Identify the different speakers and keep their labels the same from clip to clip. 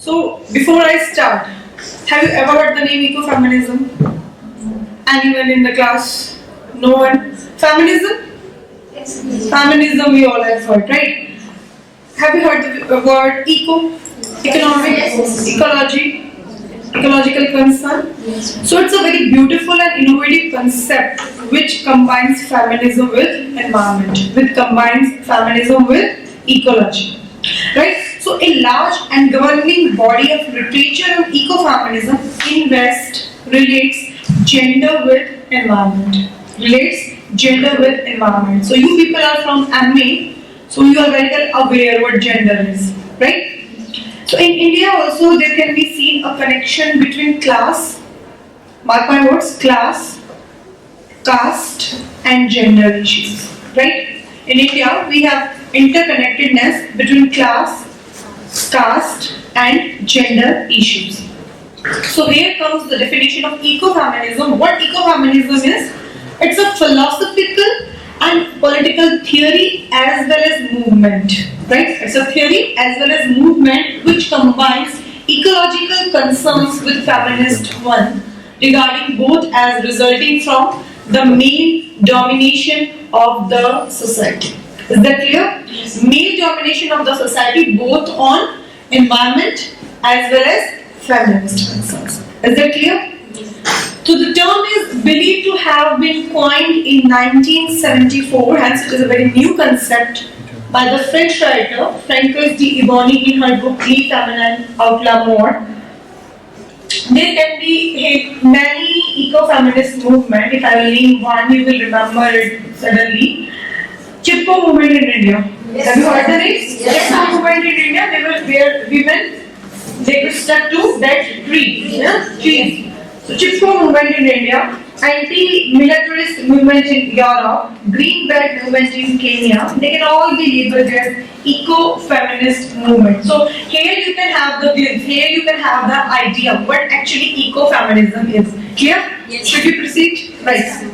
Speaker 1: So, before I start, have you ever heard the name ecofeminism? Anyone in the class? No one? Feminism? Feminism we all have heard, right? Have you heard the word eco? Economic? Ecology? Ecological concern? So it's a very beautiful and innovative concept which combines feminism with environment, which combines feminism with ecology. Right? So a large and governing body of literature on ecofeminism relates gender with environment. Relates gender with environment. So you people are from MA, so you are very well aware what gender is, right? So in India also there can be seen a connection between class, mark my words, class, caste and gender issues, right? In India we have interconnectedness between class, caste and gender issues. So here comes the definition of ecofeminism. What ecofeminism is? It's a philosophical and political theory as well as movement, right? It's a theory as well as movement which combines ecological concerns with feminist one regarding both as resulting from the male domination of the society. Is that clear? Yes. Male domination of the society both on environment as well as feminist concerns. Is that clear? So the term is believed to have been coined in 1974, hence it is a very new concept by the French writer Francoise de Ebony in her book Le Féminin Out l'Amour. There can be many eco-feminist movements. If I will name one, you will remember it suddenly. Chipko movement in India. Yes. Have you heard the name? Yes. Chipko movement in India, they were where women they could stuck to that tree. Trees. So Chipko movement in India, anti-militarist movement in Europe, green belt movement in Kenya, they can all be labeled as eco-feminist movement. So here you can have the glimpse, here you can have the idea of what actually eco-feminism is. Clear? Yes. Should we proceed? Right.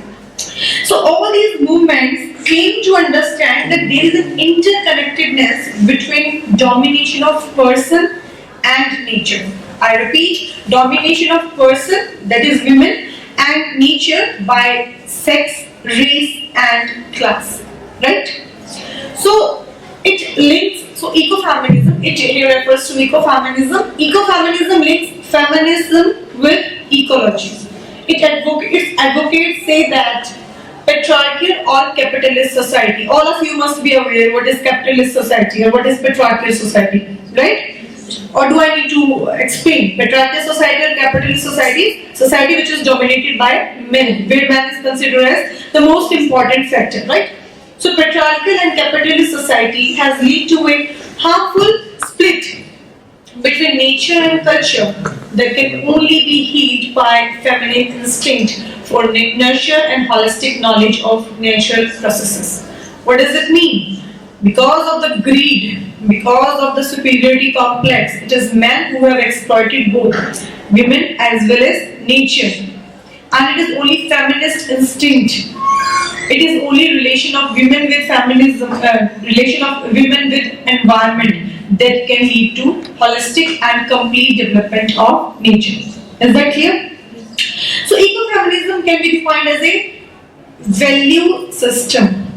Speaker 1: So all these movements claim to understand that there is an interconnectedness between domination of person and nature. I repeat, domination of person, that is women, and nature by sex, race and class. Right? So it links, so ecofeminism, it here refers to ecofeminism. Ecofeminism links feminism with ecology. Its advocates say that patriarchal or capitalist society, all of you must be aware what is capitalist society or what is patriarchal society, right? Or do I need to explain? Patriarchal society or capitalist society? Society which is dominated by men, where man is considered as the most important factor, right? So patriarchal and capitalist society has led to a harmful split between nature and culture that can only be healed by feminine instinct for nurture and holistic knowledge of natural processes. What does it mean? Because of the greed, because of the superiority complex, it is men who have exploited both women as well as nature. And it is only feminist instinct. It is only relation of women with feminism, relation of women with environment that can lead to holistic and complete development of nature. Is that clear? So ecofeminism can be defined as a value system,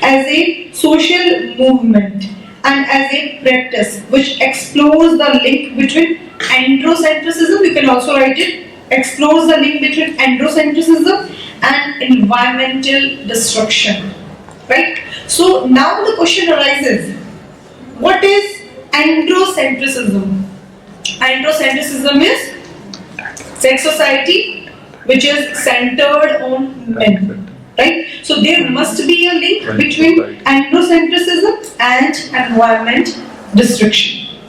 Speaker 1: as a social movement and as a practice which explores the link between androcentrism, you can also write it, explores the link between androcentrism and environmental destruction. Right? So now the question arises, what is androcentrism? Androcentrism is sex society which is centered on men. Right? So there must be a link between androcentrism and environment destruction.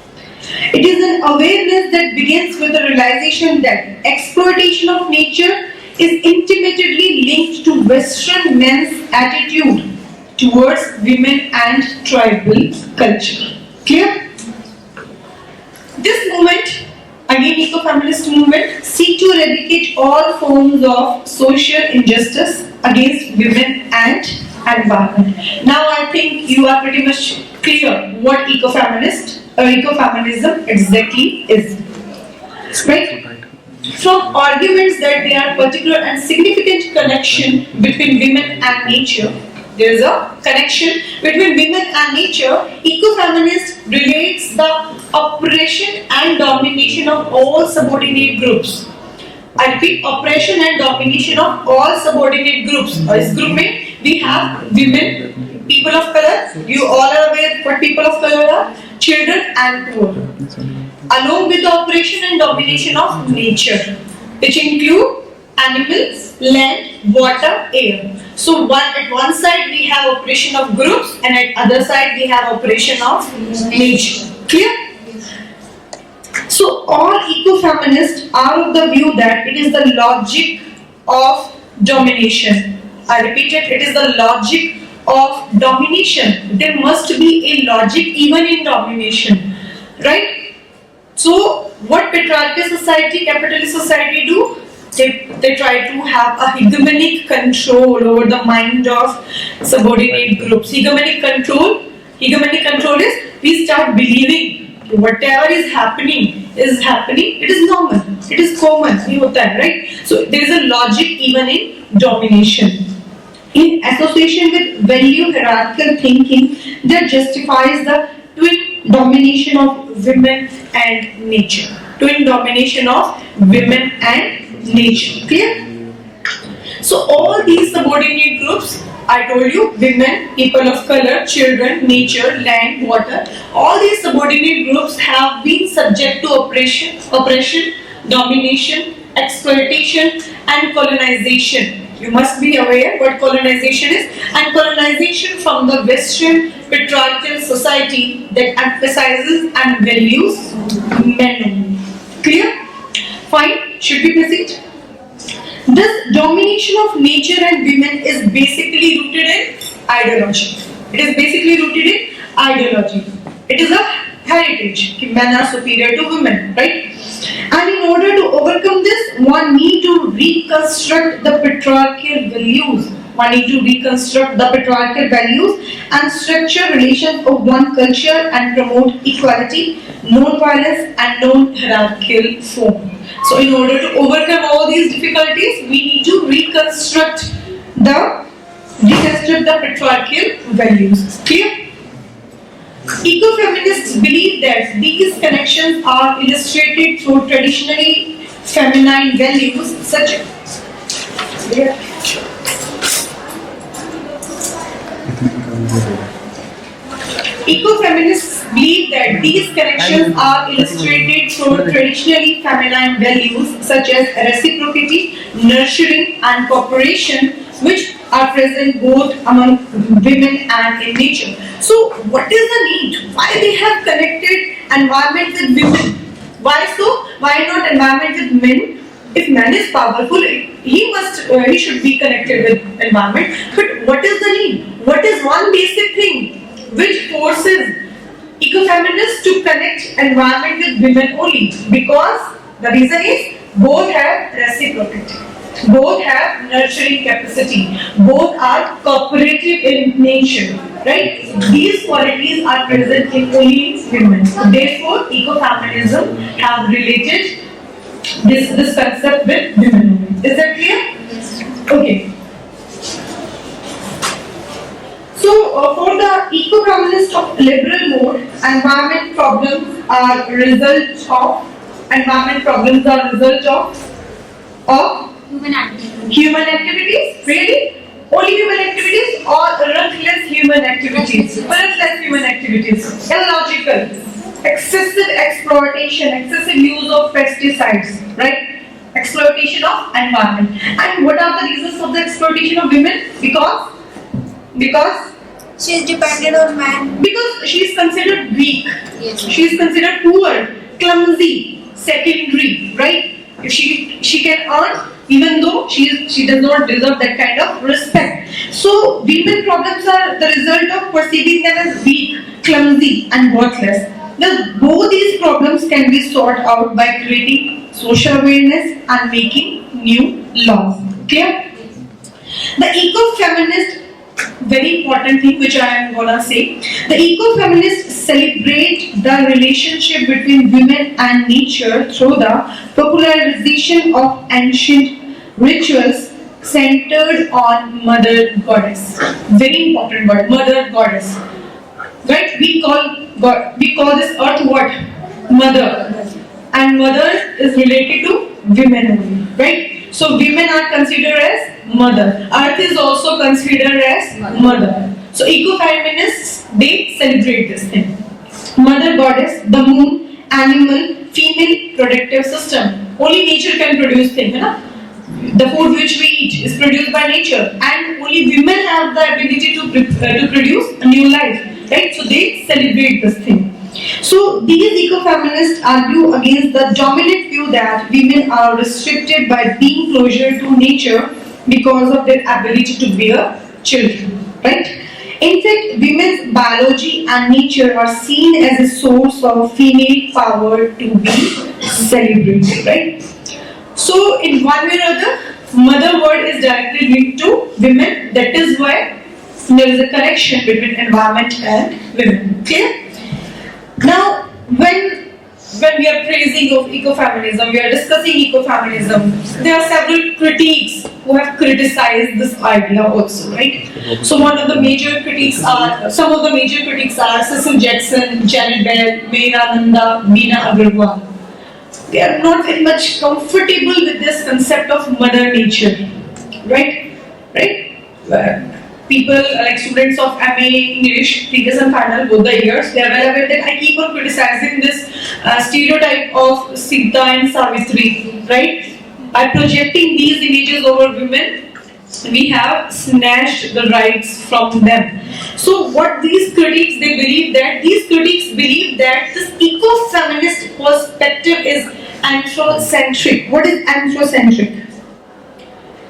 Speaker 1: It is an awareness that begins with the realization that exploitation of nature is intimately linked to Western men's attitude towards women and tribal culture. Clear? This movement, again eco-feminist movement, seek to eradicate all forms of social injustice against women and environment. Now I think you are pretty much clear what eco-feminist ecofeminism exactly is. Right? From arguments that there are particular and significant connection between women and nature, there is a connection between women and nature. Ecofeminist relates the oppression and domination of all subordinate groups. I repeat, oppression and domination of all subordinate groups. इस group में we have women, people of color. You all are aware what people of color are: children and poor. Along with the oppression and domination of nature, which include animals, land, water, air. So at one side we have oppression of groups, and at other side we have oppression of nature. Clear? So all ecofeminists are of the view that it is the logic of domination. I repeat it, it is the logic of domination. There must be a logic even in domination. Right? So what patriarchal society, capitalist society do? They try to have a hegemonic control over the mind of subordinate groups. Hegemonic control is we start believing whatever is happening, it is normal, it is common, right? So there is a logic even in domination. In association with value hierarchical thinking that justifies the twin domination of women and nature. Twin domination of women and nature. Clear? So all these subordinate groups, I told you, women, people of color, children, nature, land, water, all these subordinate groups have been subject to oppression, domination, exploitation and colonization. You must be aware what colonization is, and colonization from the Western patriarchal society that emphasizes and values men only. Clear? Fine. Should we proceed? This domination of nature and women is basically rooted in ideology. It is basically rooted in ideology. It is a heritage. Men are superior to women, right? And in order to overcome this, one need to reconstruct the patriarchal values. One need to reconstruct the patriarchal values and structure relations of one culture and promote equality, non-violence and non-hierarchical form. So in order to overcome all these difficulties, we need to reconstruct the patriarchal values. Clear? Ecofeminists believe that these connections are illustrated through traditionally feminine values such as Ecofeminists believe that these connections are illustrated through traditionally feminine values such as reciprocity, nurturing and cooperation, which are present both among women and in nature. So what is the need? Why they have connected environment with women? Why so? Why not environment with men? If man is powerful, he should be connected with environment. But what is the need? What is one basic thing which forces ecofeminists to connect environment with women only? Because the reason is both have reciprocity, both have nurturing capacity, both are cooperative in nature, right? These qualities are present in only women. Therefore, ecofeminism have related this concept with women. Is that clear? Okay. So, for the eco-feminist of liberal mode, environment problems are result of human activities. Really? Only human activities or ruthless human activities? Ruthless human activities. Illogical. Excessive exploitation, excessive use of pesticides, right? Exploitation of environment. And what are the reasons of the exploitation of women? Because
Speaker 2: she is dependent on man.
Speaker 1: Because she is considered weak.
Speaker 2: Yes.
Speaker 1: She is considered poor, clumsy, secondary, right? If she can earn, even though she does not deserve that kind of respect. So women problems are the result of perceiving them as weak, clumsy, and worthless. Now, both these problems can be sorted out by creating social awareness and making new laws. Clear? The eco-feminist very important thing which I am gonna say. The eco-feminists celebrate the relationship between women and nature through the popularization of ancient rituals centered on Mother Goddess. Very important word, Mother Goddess. Right? We call this earth what? Mother. And mother is related to women only. Right? So women are considered as mother. Earth is also considered as mother. So eco-feminists, they celebrate this thing. Mother Goddess, the moon, animal, female productive system. Only nature can produce things. The food which we eat is produced by nature, and only women have the ability to produce a new life, right? So they celebrate this thing. So these eco-feminists argue against the dominant view that women are restricted by being closer to nature because of their ability to bear children, right? In fact, women's biology and nature are seen as a source of female power to be celebrated, right? So, in one way or other, mother word is directly linked to women. That is why there is a connection between environment and women. Clear? Now, when we are praising of ecofeminism, we are discussing ecofeminism, there are several critiques who have criticized this idea also, right? So, some of the major critics are Cecil Jackson, Janet Bell, Meera Nanda, Meena Agarwal. They are not very much comfortable with this concept of mother nature, right? People like students of MA English, previous and final, both the years, they are well aware that I keep on criticizing this stereotype of Sita and Savitri, right? By projecting these images over women, we have snatched the rights from them. So what these critics, believe that this eco-feminist perspective is anthrocentric. What is anthrocentric?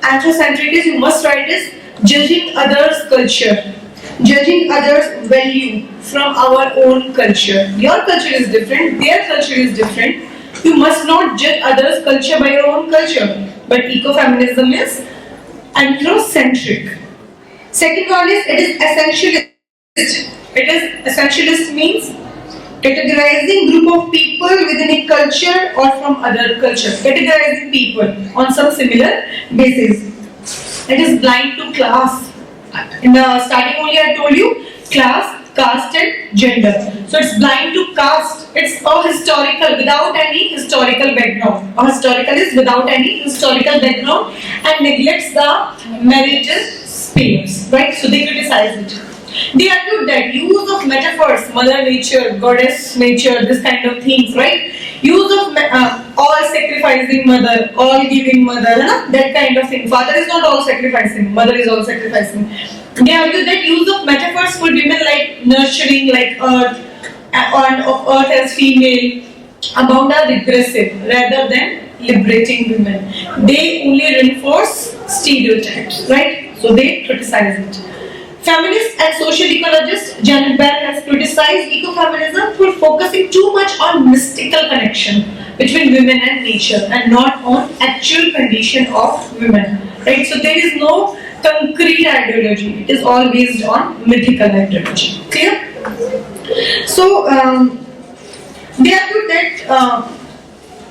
Speaker 1: Anthrocentric is, you must write this, judging others' culture, judging others' value from our own culture. Your culture is different, their culture is different. You must not judge others' culture by your own culture. But ecofeminism is anthrocentric. Second one is, it is essentialist. Essentialist means categorizing group of people within a culture or from other culture. Categorizing people on some similar basis. It is blind to class. In the starting only I told you class, caste and gender. So it's blind to caste. It's ahistorical, without any historical background. Ahistorical is without any historical background and neglects the marriages spheres. Right? So they criticize it. They argue that use of metaphors, mother nature, goddess nature, this kind of things, right? Use of all sacrificing mother, all giving mother, that kind of thing. Father is not all sacrificing, mother is all sacrificing. They argue that use of metaphors for women like nurturing, like earth, of earth as female, amount are regressive rather than liberating women. They only reinforce stereotypes, right? So they criticize it. Feminist and social ecologist Janet Bell has criticized ecofeminism for focusing too much on mystical connection between women and nature and not on actual condition of women. Right? So there is no concrete ideology. It is all based on mythical ideology. Clear? So they argue that.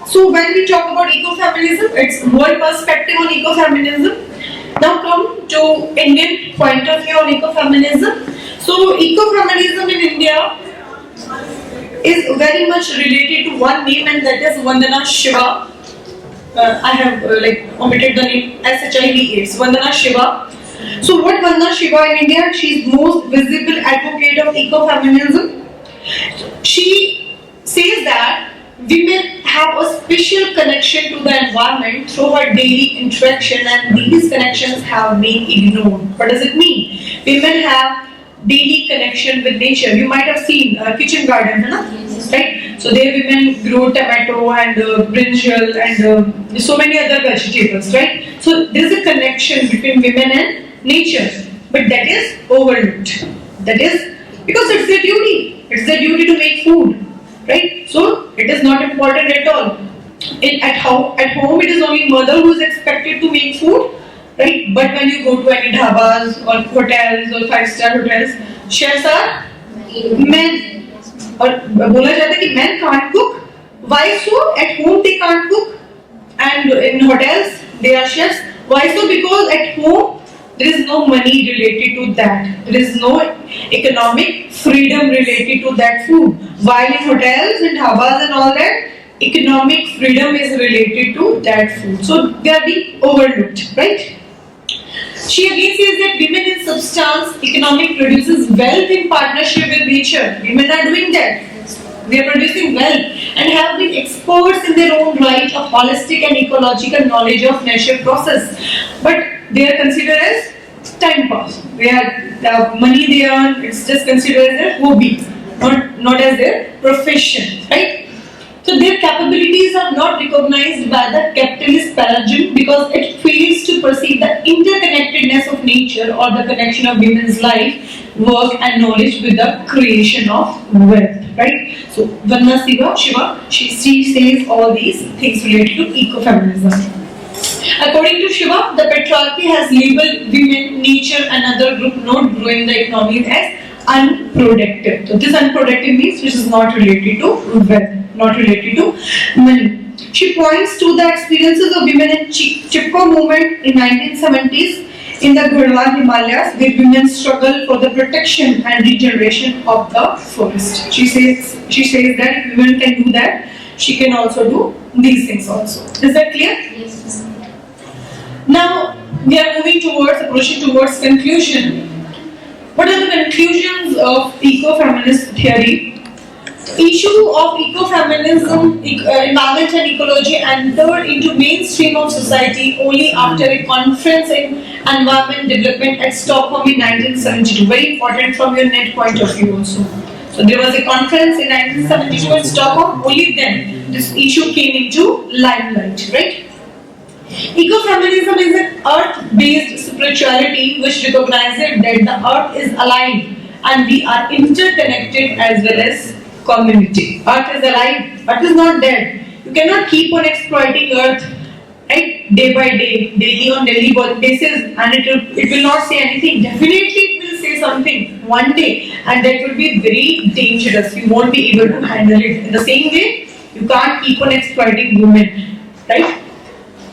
Speaker 1: So when we talk about ecofeminism, it's world perspective on ecofeminism. Now come to Indian point of view on ecofeminism. So ecofeminism in India is very much related to one name, and that is Vandana Shiva. I have omitted the name, SHIVA. Vandana Shiva. So what Vandana Shiva in India? She is most visible advocate of ecofeminism. She says that women have a special connection to the environment through her daily interaction, and these connections have been ignored. What does it mean? Women have daily connection with nature. You might have seen kitchen garden, right? So there women grow tomato and brinjal and so many other vegetables, right? So there is a connection between women and nature, but that is overlooked. That is because it's their duty. It's their duty to make food. Right? So it is not important at all. At home it is only mother who is expected to make food, right? But when you go to any dhabas or hotels or five-star hotels, chefs are men. और बोला जाता है कि men can't cook. Why so? At home they can't cook, and in hotels they are chefs. Why so? Because at home there is no money related to that. There is no economic freedom related to that food. While in hotels and dhabas and all that, economic freedom is related to that food. So they are being overlooked, right? She again says that women in substance economic produces wealth in partnership with nature. Women are doing that. They are producing wealth and have been experts in their own right of holistic and ecological knowledge of nature process. But they are considered as time pass. They are the money they earn. It's just considered as their hobby, not as their profession, right? So their capabilities are not recognized by the capitalist paradigm because it fails to perceive the interconnectedness of nature or the connection of women's life, work and knowledge with the creation of wealth, right? So Vanna Shiva, she says all these things related to ecofeminism. According to Shiva, the patriarchy has labeled women, nature and other group not growing the economy as unproductive. So this unproductive means which is not related to wealth, not related to money. She points to the experiences of women in Chipko movement in 1970s in the Garhwal Himalayas, where women struggle for the protection and regeneration of the forest. She says that if women can do that, she can also do these things also. Is that clear?
Speaker 2: Yes.
Speaker 1: Now we are approaching towards conclusion. What are the conclusions of ecofeminist theory? Issue of ecofeminism, environment and ecology entered into mainstream of society only after a conference in environment development at Stockholm in 1972. Very important from your net point of view also. So there was a conference in 1972 in Stockholm. Only then this issue came into limelight, right? Ecofeminism is an earth-based spirituality which recognizes that the earth is alive and we are interconnected as well as community. Earth is alive, earth is not dead. You cannot keep on exploiting earth, right, day by day, daily on daily basis, and it will not say anything. Definitely it will say something one day, and that will be very dangerous. You won't be able to handle it. In the same way, you can't keep on exploiting women, right?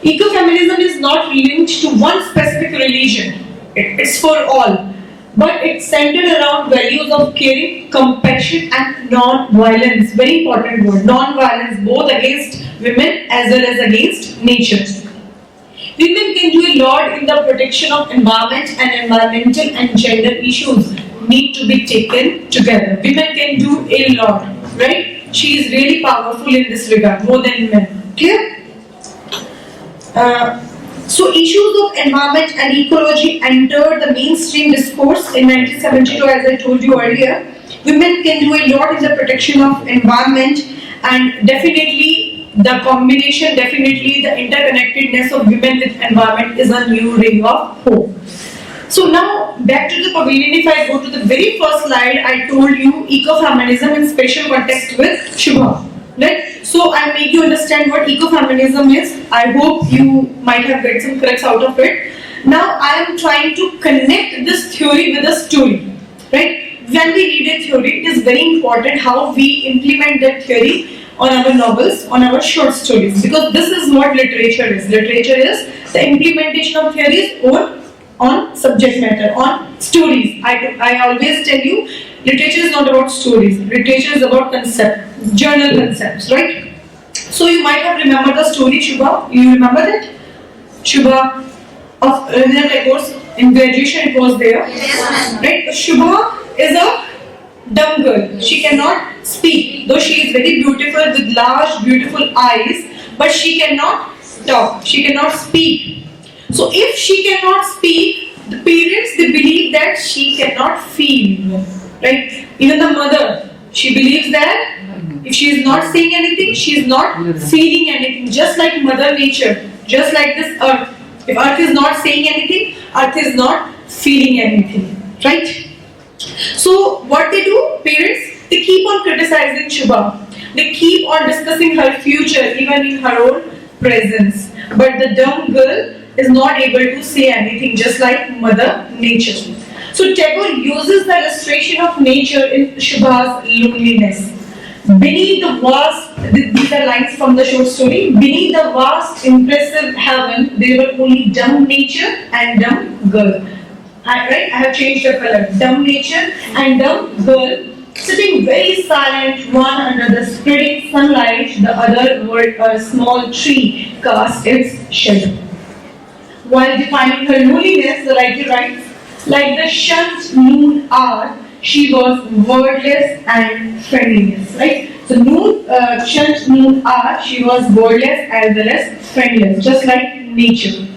Speaker 1: Ecofeminism is not linked to one specific religion. It's for all. But it's centered around values of caring, compassion and non-violence. Very important word. Non-violence, both against women as well as against nature. Women can do a lot in the protection of environment, and environmental and gender issues need to be taken together. Women can do a lot, right? She is really powerful in this regard, more than men. Clear? So issues of environment and ecology entered the mainstream discourse in 1972, as I told you earlier. Women can do a lot in the protection of environment, and definitely the combination, definitely the interconnectedness of women with environment is a new ray of hope. So now back to the pavilion. If I go to the very first slide, I told you ecofeminism in special context with Shubha. Right? So I make you understand what ecofeminism is. I hope you might have get some cracks out of it. Now I am trying to connect this theory with a story. Right? When we read a theory, it is very important how we implement that theory on our novels, on our short stories. Because this is what literature is. Literature is the implementation of theories on subject matter, on stories. I always tell you, literature is not about stories. Literature is about concept. Journal concepts, right? So you might have remembered the story Shubha. You remember that? Shubha of Rabindranath Tagore's in graduation it was there.
Speaker 2: Yes,
Speaker 1: right? Shubha is a dumb girl. She cannot speak. Though she is very beautiful with large beautiful eyes, but she cannot talk. She cannot speak. So if she cannot speak, the parents they believe that she cannot feel. Right? Even the mother, she believes that if she is not saying anything, she is not feeling anything. Just like Mother Nature, just like this earth. If earth is not saying anything, earth is not feeling anything. Right? So what they do, parents, they keep on criticizing Shubha. They keep on discussing her future even in her own presence. But the dumb girl, is not able to say anything, just like Mother Nature. So Tagore uses the illustration of nature in Shubha's loneliness. Beneath the vast, these are lines from the short story, beneath the vast, impressive heaven, there were only dumb nature and dumb girl. I have changed the color. Dumb nature and dumb girl, sitting very silent, one under the spreading sunlight, the other were a small tree cast its shadow. While defining her loneliness, the writer writes, like the shunned noon hour, she was wordless and friendless. Right? So shunned noon hour, she was wordless as well as friendless, just like nature.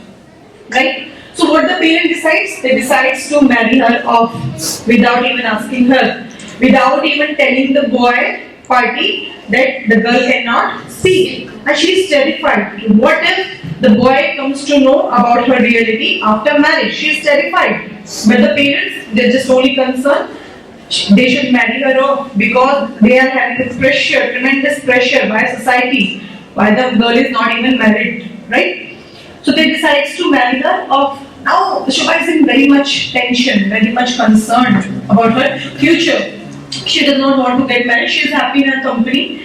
Speaker 1: Right? So what the parent decides? They decides to marry her off without even asking her, without even telling the boy party that the girl cannot speak. And she is terrified. What if the boy comes to know about her reality after marriage? She is terrified. But the parents, they're just only concerned they should marry her off because they are having this pressure, tremendous pressure by society, why the girl is not even married, right? So they decide to marry her off. Now Shubha is in very much tension, very much concerned about her future. She does not want to get married. She is happy in her company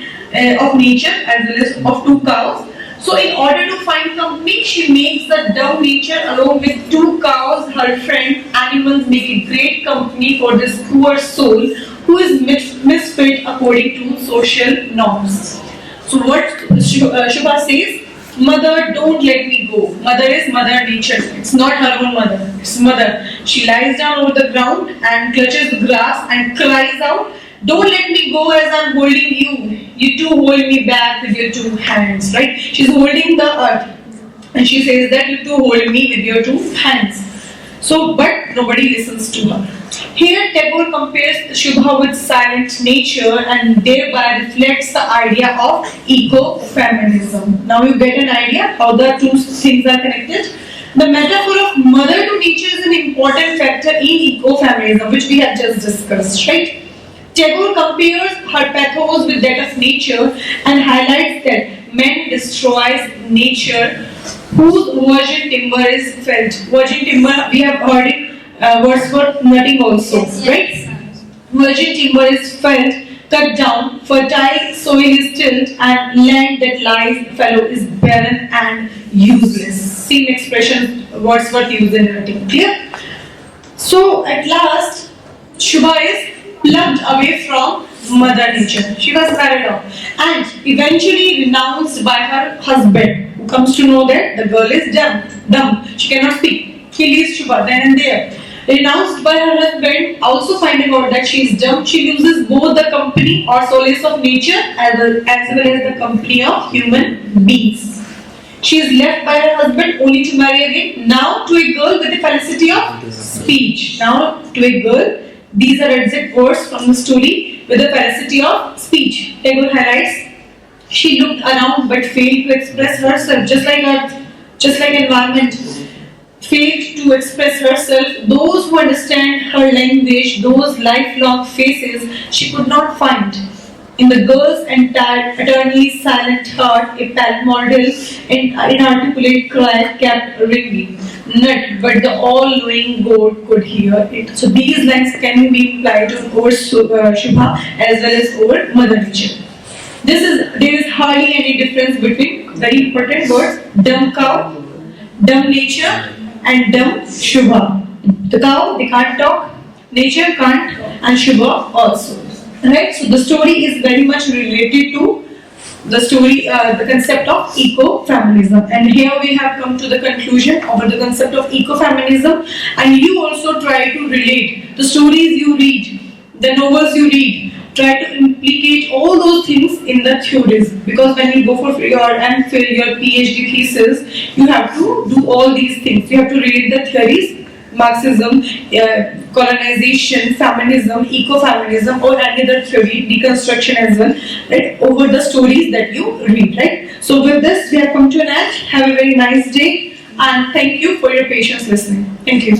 Speaker 1: of nature as well as of two cows. So in order to find company, she makes the dumb nature along with two cows, her friend, animals, making great company for this poor soul who is misfit according to social norms. So what Shubha says, mother, don't let me go. Mother is Mother Nature. It's not her own mother. It's mother. She lies down over the ground and clutches the grass and cries out, don't let me go as I'm holding you. You two hold me back with your two hands. Right? She's holding the earth. And she says that you two hold me with your two hands. So, but nobody listens to her. Here Tagore compares Shubha with silent nature and thereby reflects the idea of eco-feminism. Now you get an idea how the two things are connected. The metaphor of mother to nature is an important factor in eco-feminism, which we have just discussed, right? Tagore compares her pathos with that of nature and highlights that man destroys nature whose virgin timber is felt. Virgin timber, we have heard it, Wordsworth nutting also,
Speaker 2: yes,
Speaker 1: right? Virgin timber is felt, cut down, fertile soil is tilled, and land that lies fallow is barren and useless. Same expression Wordsworth used in nutting. Clear? So at last, Shubha is plucked away from Mother Nature. She was married off and eventually renounced by her husband, who comes to know that the girl is dumb. She cannot speak. He leaves Shubha then and there. Renounced by her husband, also finding out that she is dumb, she loses both the company or solace of nature as well as the company of human beings. She is left by her husband only to marry again, now to a girl with the felicity of speech. Now to a girl, these are exact words from the story, with the felicity of speech. Tagore highlights, she looked around but failed to express herself, just like earth, just like environment. Failed to express herself. Those who understand her language, those lifelong faces, she could not find. In the girl's entire, eternally silent heart, a primordial and inarticulate cry kept ringing. Not, but the all-knowing God could hear it. So these lines can be applied over Shubha as well as over Mother Nature. There is hardly any difference between very important words: dumb cow, dumb nature, and dumb Shubha. The cow, they can't talk, nature can't, and Shubha also. Right? So the story is very much related to the story, the concept of eco-feminism. And here we have come to the conclusion of the concept of eco-feminism. And you also try to relate the stories you read, the novels you read, try to implicate all those things in the theories, because when you go for your MPhil, your PhD thesis, you have to do all these things. You have to read the theories, Marxism, colonization, feminism, eco-feminism, or any other theory, deconstruction as well, right, over the stories that you read, right? So with this, we have come to an end. Have a very nice day, and thank you for your patience listening. Thank you.